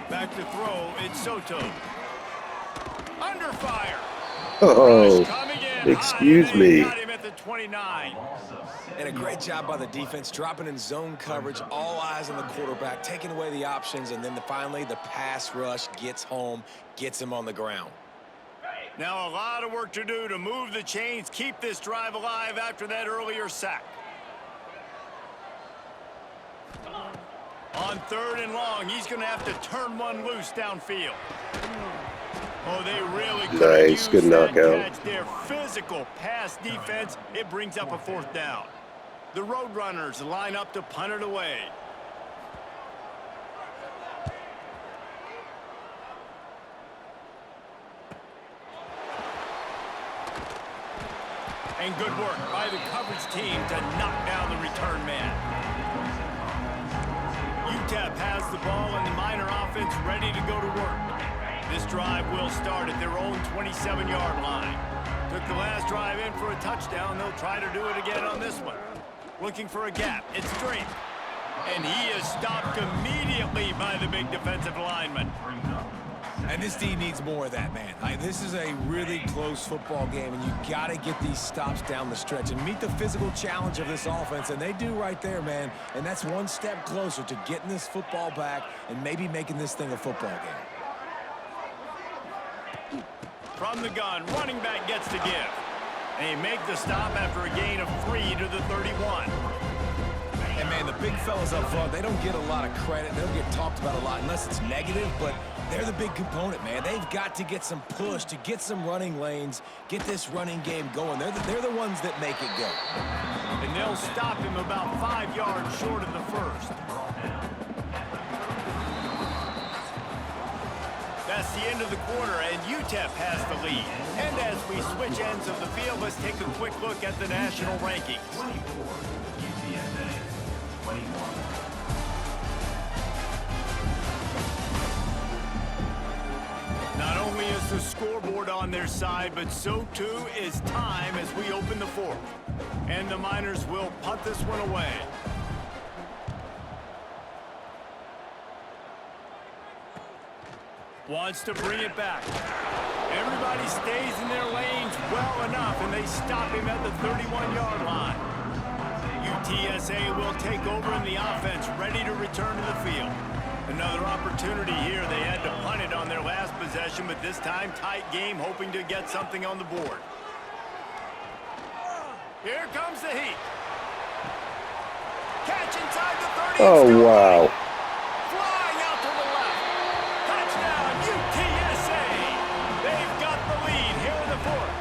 Back to throw, it's Soto. Under fire. Oh, Coming in excuse high. me. Got him at the 29. And a great job by the defense, dropping in zone coverage, all eyes on the quarterback, taking away the options, and then finally the pass rush gets home, gets him on the ground. Now a lot of work to do to move the chains, keep this drive alive after that earlier sack. On 3rd and long, he's going to have to turn one loose downfield. Oh, they really could Nice, good knockout. catch. Their physical pass defense, it brings up a 4th down. The Roadrunners line up to punt it away. And good work by the coverage team to knock down the return man. Utep has the ball and the Miner offense ready to go to work. This drive will start at their own 27-yard line. Took the last drive in for a touchdown. They'll try to do it again on this one. Looking for a gap. It's Drake. And he is stopped immediately by the big defensive lineman. And this D needs more of that, man. This is a really close football game, and you got to get these stops down the stretch and meet the physical challenge of this offense, and they do right there, man. And that's one step closer to getting this football back and maybe making this thing a football game. From the gun, running back gets to give. They make the stop after a gain of 3 to the 31. And, man, the big fellas up front, they don't get a lot of credit. They don't get talked about a lot unless it's negative, but they're the big component, man. They've got to get some push to get some running lanes, get this running game going. They're the ones that make it go. And they'll stop him about 5 yards short of the first. That's the end of the quarter, and Utep has the lead. And as we switch ends of the field, let's take a quick look at the national rankings. UTSA, 21. Not only is the scoreboard on their side, but so too is time as we open the 4th. And the Miners will punt this one away. Wants to bring it back. Everybody stays in their lanes well enough, and they stop him at the 31-yard line. UTSA will take over in the offense, ready to return to the field. Another opportunity here. They had to punt it on their last possession, but this time tight game, hoping to get something on the board. Here comes the heat. Catch inside the 30. Oh, wow. Flying out to the left. Touchdown, UTSA. They've got the lead here in the 4th.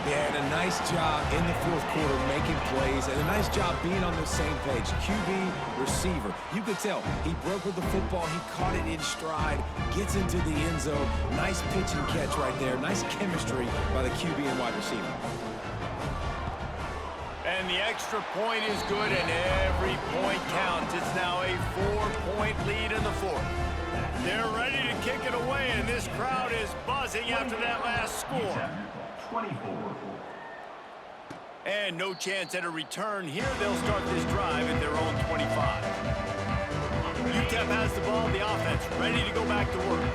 Yeah, and a nice job in the fourth quarter making plays, and a nice job being on the same page. QB, receiver. You could tell he broke with the football. He caught it in stride, gets into the end zone. Nice pitch and catch right there. Nice chemistry by the QB and wide receiver. And the extra point is good, and every point counts. It's now a 4-point lead in the fourth. They're ready to kick it away, and this crowd is buzzing after that last score. 24. And no chance at a return here. They'll start this drive at their own 25. Utep has the ball, the offense ready to go back to work.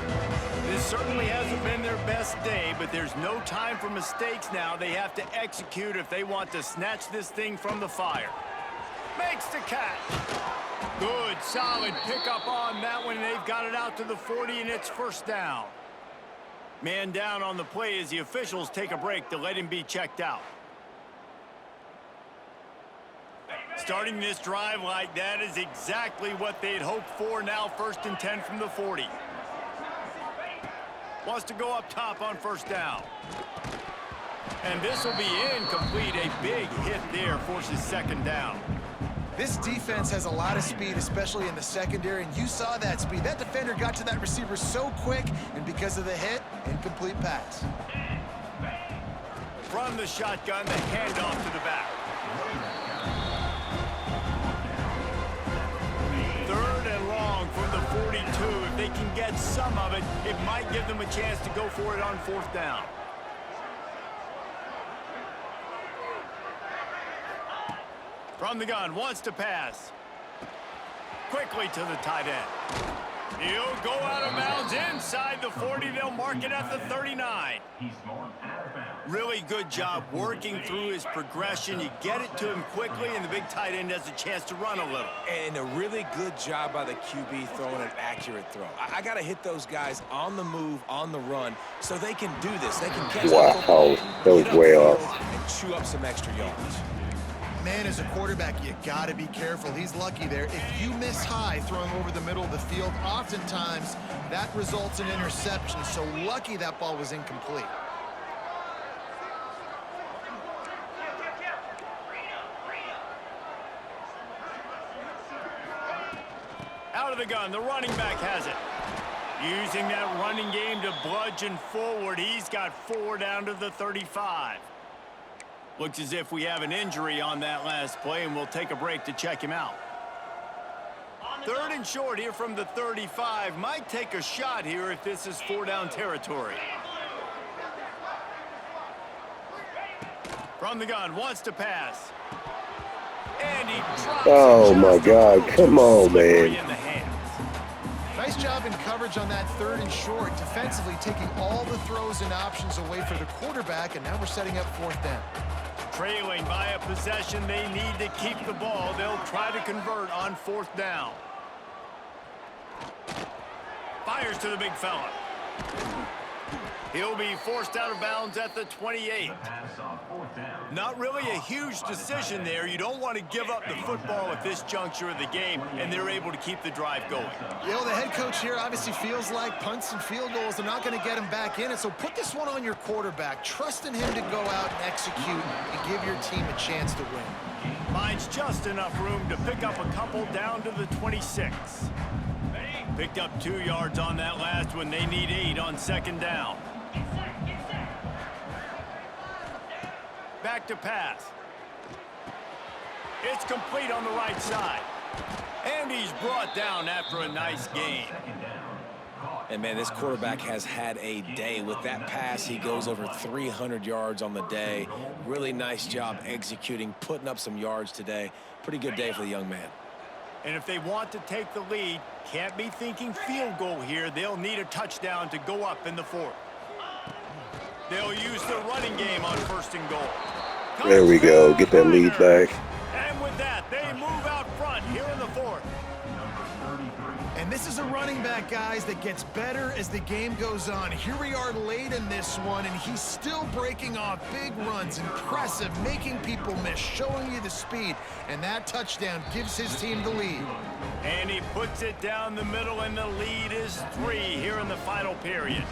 This certainly hasn't been their best day, but there's no time for mistakes now. They have to execute if they want to snatch this thing from the fire. Makes the catch. Good, solid pickup on that one. They've got it out to the 40, and it's first down. Man down on the play as the officials take a break to let him be checked out. Starting this drive like that is exactly what they'd hoped for. Now 1st and 10 from the 40. Wants to go up top on first down. And this will be incomplete. A big hit there forces second down. This defense has a lot of speed, especially in the secondary, and you saw that speed. That defender got to that receiver so quick, and because of the hit, incomplete pass. From the shotgun, the handoff to the back. 3rd and long from the 42. If they can get some of it, it might give them a chance to go for it on 4th down. From the gun, wants to pass. Quickly to the tight end. He'll go out of bounds inside the 40. They'll mark it at the 39. He's going out of bounds. Really good job working through his progression. You get it to him quickly, and the big tight end has a chance to run a little. And a really good job by the QB throwing an accurate throw. I got to hit those guys on the move, on the run, so they can do this. They can catch the football, that was get way upfield, off. and chew up some extra yards. Man, as a quarterback, you got to be careful. He's lucky there. If you miss high throwing over the middle of the field, oftentimes that results in interception. So lucky that ball was incomplete. Out of the gun, the running back has it. Using that running game to bludgeon forward. He's got 4 down to the 35. Looks as if we have an injury on that last play, and we'll take a break to check him out. 3rd and short here from the 35. Might take a shot here if this is 4-down territory. From the gun, wants to pass. And he drops it. Oh my God, come on, man. In the hands. Nice job in coverage on that 3rd and short, defensively taking all the throws and options away for the quarterback, and now we're setting up 4th down. Trailing by a possession, they need to keep the ball. They'll try to convert on 4th down. Fires to the big fella. He'll be forced out of bounds at the 28. Pass on 4th down. Not really a huge decision there. You don't want to give up the football at this juncture of the game, and they're able to keep the drive going. You know, the head coach here obviously feels like punts and field goals are not going to get him back in it, so put this one on your quarterback. Trust in him to go out and execute and give your team a chance to win. Finds just enough room to pick up a couple down to the 26. Picked up 2 yards on that last one. They need 8 on 2nd down. Back to pass. It's complete on the right side. And he's brought down after a nice gain. And, man, this quarterback has had a day. With that pass, he goes over 300 yards on the day. Really nice job executing, putting up some yards today. Pretty good day for the young man. And if they want to take the lead, can't be thinking field goal here. They'll need a touchdown to go up in the 4th. They'll use the running game on 1st and goal. There we go. Get that lead back. And with that, they move out front here in the 4th. And this is a running back, guys, that gets better as the game goes on. Here we are late in this one, and he's still breaking off big runs. Impressive, making people miss, showing you the speed. And that touchdown gives his team the lead. And he puts it down the middle, and the lead is is 3 here in the final period.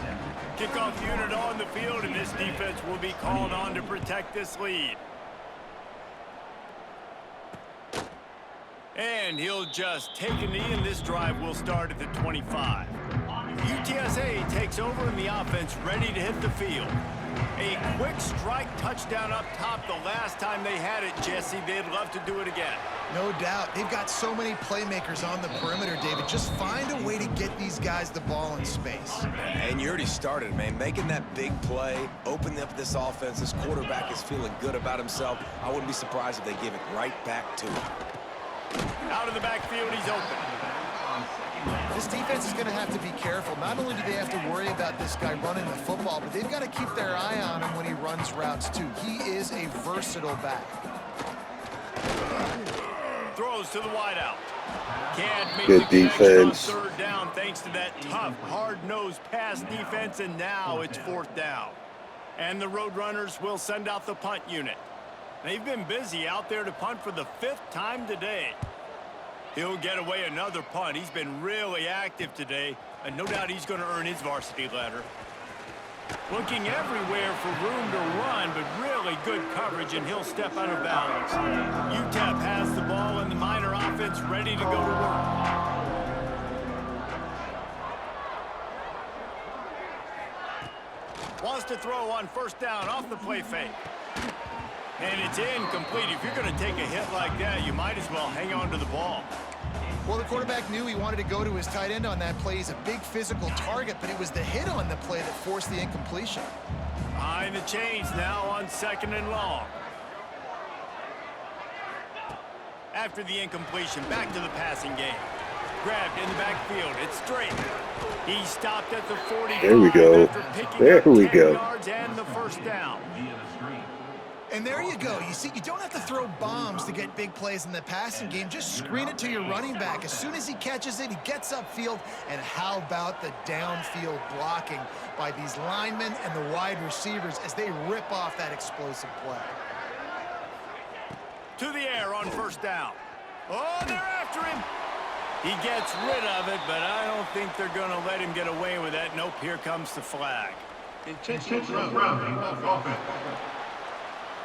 Kickoff unit on the field, and this defense will be called on to protect this lead. And he'll just take a knee, and this drive will start at the 25. UTSA takes over in the offense, ready to hit the field. A quick strike touchdown up top the last time they had it, Jesse. They'd love to do it again. No doubt. They've got so many playmakers on the perimeter, David. Just find a way to get these guys the ball in space. And you already started, man. Making that big play, opening up this offense. This quarterback is feeling good about himself. I wouldn't be surprised if they give it right back to him. Out of the backfield, he's open. This defense is going to have to be careful. Not only do they have to worry about this guy running the football, but they've got to keep their eye on him when he runs routes, too. He is a versatile back. Throws to the wideout. Can't make Good the connection on defense. 3rd down thanks to that tough, hard-nosed pass defense, and now it's 4th down. And the Roadrunners will send out the punt unit. They've been busy out there to punt for the 5th time today. He'll get away another punt. He's been really active today, and no doubt he's going to earn his varsity letter. Looking everywhere for room to run, but really good coverage, and he'll step out of bounds. Utep has the ball, and the Miner offense ready to go to work. Wants to throw on 1st down off the play fake. And it's incomplete. If you're going to take a hit like that, you might as well hang on to the ball. Well, the quarterback knew he wanted to go to his tight end on that play. He's a big physical target, but it was the hit on the play that forced the incompletion. Behind the chains now on 2nd and long. After the incompletion, back to the passing game. Grabbed in the backfield. It's straight. He stopped at the 45. There we go. After picking There up we 10 go. yards and the 1st down. And there you go. You see, you don't have to throw bombs to get big plays in the passing game. Just screen it to your running back. As soon as he catches it, he gets upfield. And how about the downfield blocking by these linemen and the wide receivers as they rip off that explosive play? To the air on 1st down. Oh, they're after him. He gets rid of it, but I don't think they're going to let him get away with that. Nope, here comes the flag. Intentional grounding of offense.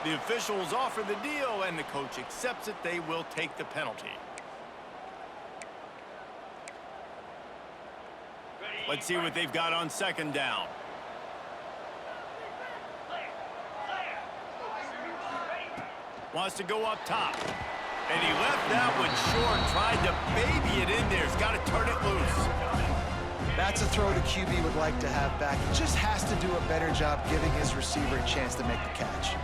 The officials offer the deal, and the coach accepts it. They will take the penalty. Let's see what they've got on 2nd down. Wants to go up top. And he left that one short, tried to baby it in there. He's got to turn it loose. That's a throw the QB would like to have back. He just has to do a better job giving his receiver a chance to make the catch.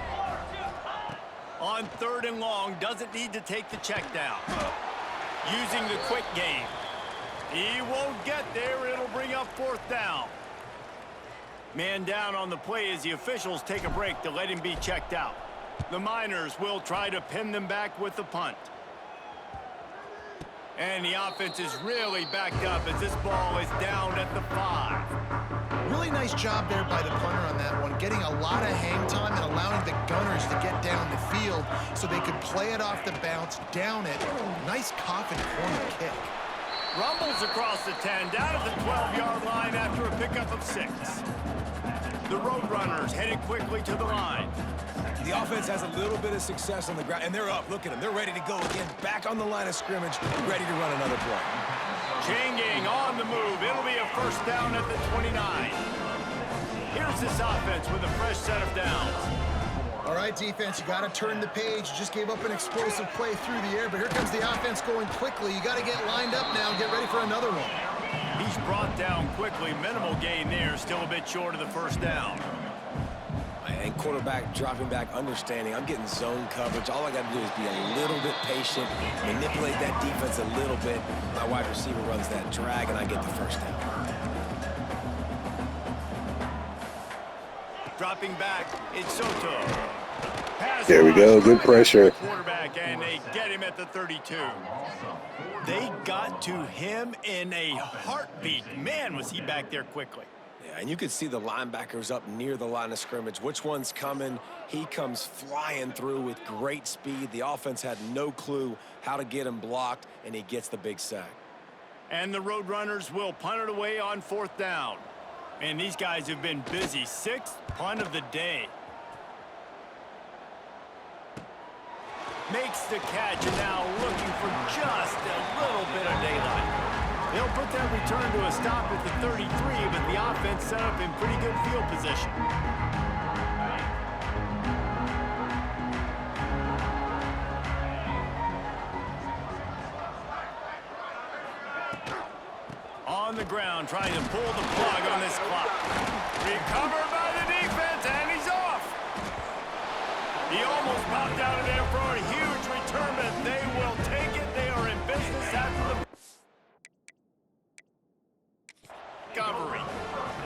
On 3rd and long, doesn't need to take the check down. Using the quick game. He won't get there. It'll bring up 4th down. Man down on the play as the officials take a break to let him be checked out. The Miners will try to pin them back with the punt. And the offense is really backed up as this ball is down at the 5. Really nice job there by the punter on that one, getting a lot of hang time and allowing the Gunners to get down the field so they could play it off the bounce, down it. Nice coffin corner kick. Rumbles across the 10, down at the 12-yard line after a pickup of 6. The Roadrunners headed quickly to the line. The offense has a little bit of success on the ground, and they're up. Look at them. They're ready to go again. Back on the line of scrimmage, ready to run another play. Chain gang on the move. It'll be a 1st down at the 29. Here's this offense with a fresh set of downs. All right, defense, you got to turn the page. You just gave up an explosive play through the air, but here comes the offense going quickly. You got to get lined up now and get ready for another one. He's brought down quickly. Minimal gain there. Still a bit short of the 1st down. And quarterback dropping back, understanding I'm getting zone coverage. All I got to do is be a little bit patient, manipulate that defense a little bit. My wide receiver runs that drag, and I get the 1st down. Dropping back, it's Soto. Pass There we go, good pressure. Quarterback, and they get him at the 32. They got to him in a heartbeat. Man, was he back there quickly. Yeah, and you could see the linebackers up near the line of scrimmage. Which one's coming? He comes flying through with great speed. The offense had no clue how to get him blocked, and he gets the big sack. And the Roadrunners will punt it away on 4th down. And these guys have been busy. 6th punt of the day. Makes the catch, and now looking for just a little bit of daylight. They'll put that return to a stop at the 33, but the offense set up in pretty good field position. On the ground, trying to pull the plug on this clock. Recovered by the defense, and he's off. He almost popped out of there for a huge return, but they will take it. They are in business after the recovery.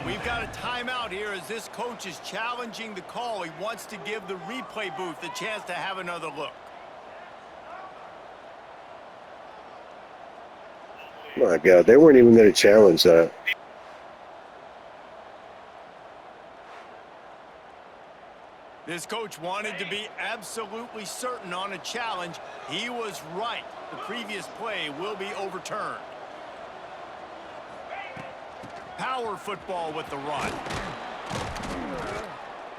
We've got a timeout here as this coach is challenging the call. He wants to give the replay booth a chance to have another look. My God, they weren't even going to challenge that. This coach wanted to be absolutely certain on a challenge. He was right. The previous play will be overturned. Power football with the run.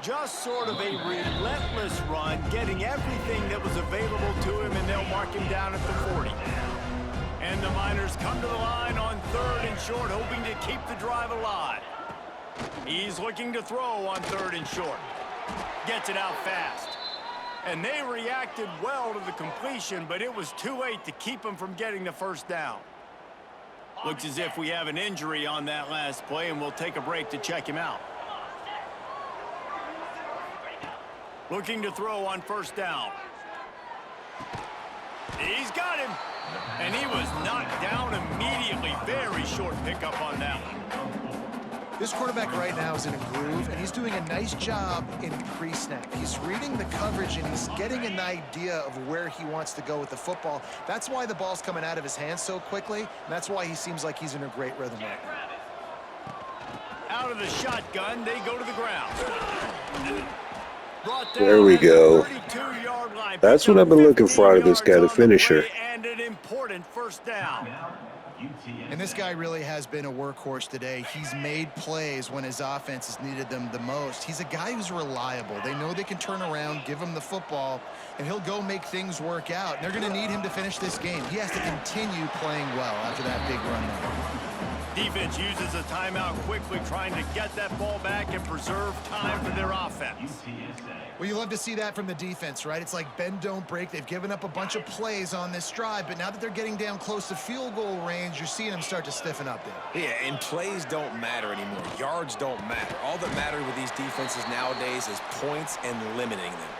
Just sort of a relentless run, getting everything that was available to him, and they'll mark him down at the 40. And the Miners come to the line on 3rd and short, hoping to keep the drive alive. He's looking to throw on 3rd and short. Gets it out fast. And they reacted well to the completion, but it was too late to keep him from getting the 1st down. Looks as if we have an injury on that last play, and we'll take a break to check him out. Looking to throw on 1st down. He's got him. And he was knocked down immediately. Very short pickup on that one. This quarterback right now is in a groove, and he's doing a nice job in pre-snap. He's reading the coverage, and he's getting an idea of where he wants to go with the football. That's why the ball's coming out of his hands so quickly, and that's why he seems like he's in a great rhythm right now. Out of the shotgun, they go to the ground. There we go. That's what I've been looking for out of this guy, the finisher. And an important 1st down. And this guy really has been a workhorse today. He's made plays when his offense has needed them the most. He's a guy who's reliable. They know they can turn around, give him the football, and he'll go make things work out. And they're going to need him to finish this game. He has to continue playing well after that big run there. Defense uses a timeout quickly, trying to get that ball back and preserve time for their offense. Well, you love to see that from the defense, right? It's like bend, don't break. They've given up a bunch of plays on this drive, but now that they're getting down close to field goal range, you're seeing them start to stiffen up there. Yeah, and plays don't matter anymore. Yards don't matter. All that matters with these defenses nowadays is points and limiting them.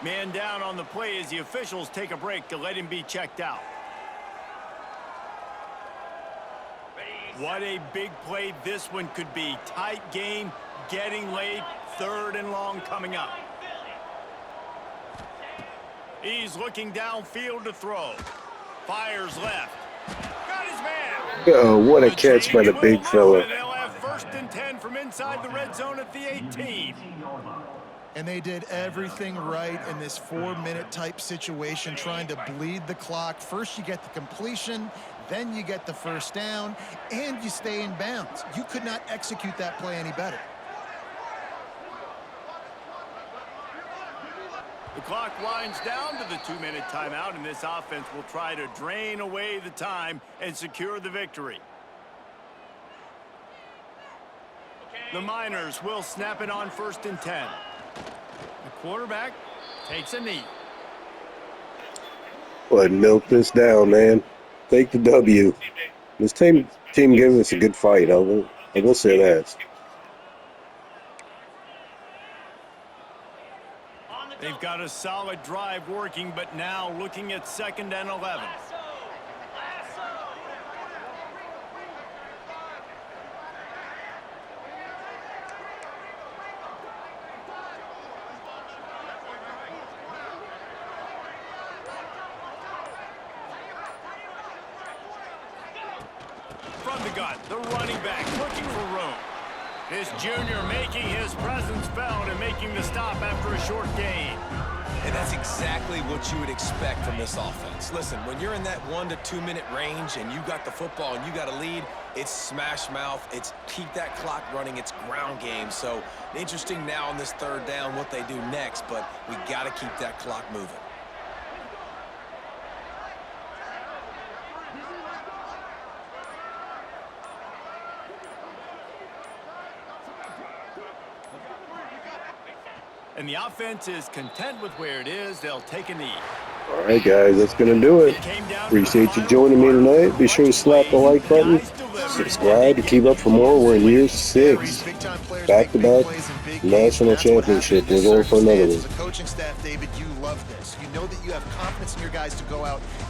Man down on the play as the officials take a break to let him be checked out. What a big play this one could be. Tight game, getting late, 3rd and long coming up. He's looking downfield to throw. Fires left. Got his man. Oh, what a catch by the big fella. They'll have 1st and 10 from inside the red zone at the 18. And they did everything right in this 4-minute type situation, trying to bleed the clock. First you get the completion, then you get the 1st down, and you stay in bounds. You could not execute that play any better. The clock winds down to the 2-minute timeout, and this offense will try to drain away the time and secure the victory. The Miners will snap it on 1st and 10. The quarterback takes a knee. Well, milk this down, man. Take the W. This team gave us a good fight. I will say that. They've got a solid drive working, but now looking at 2nd and 11. From the gun, the running back looking for room. This junior making his presence felt and making the stop after a short gain. And that's exactly what you would expect from this offense. Listen, when you're in that 1 to 2 minute range and you got the football and you got a lead, it's smash mouth, it's keep that clock running, it's ground game. So interesting now on this third down what they do next, but we got to keep that clock moving. And the offense is content with where it is. They'll take a knee. All right, guys, that's going to do it. Appreciate you joining me tonight. Be sure to slap the like button. Subscribe to keep up for more. We're in year 6. Back-to-back national championship. We're going for another one. As a coaching staff, David, you love this. You know that you have confidence in your guys to go out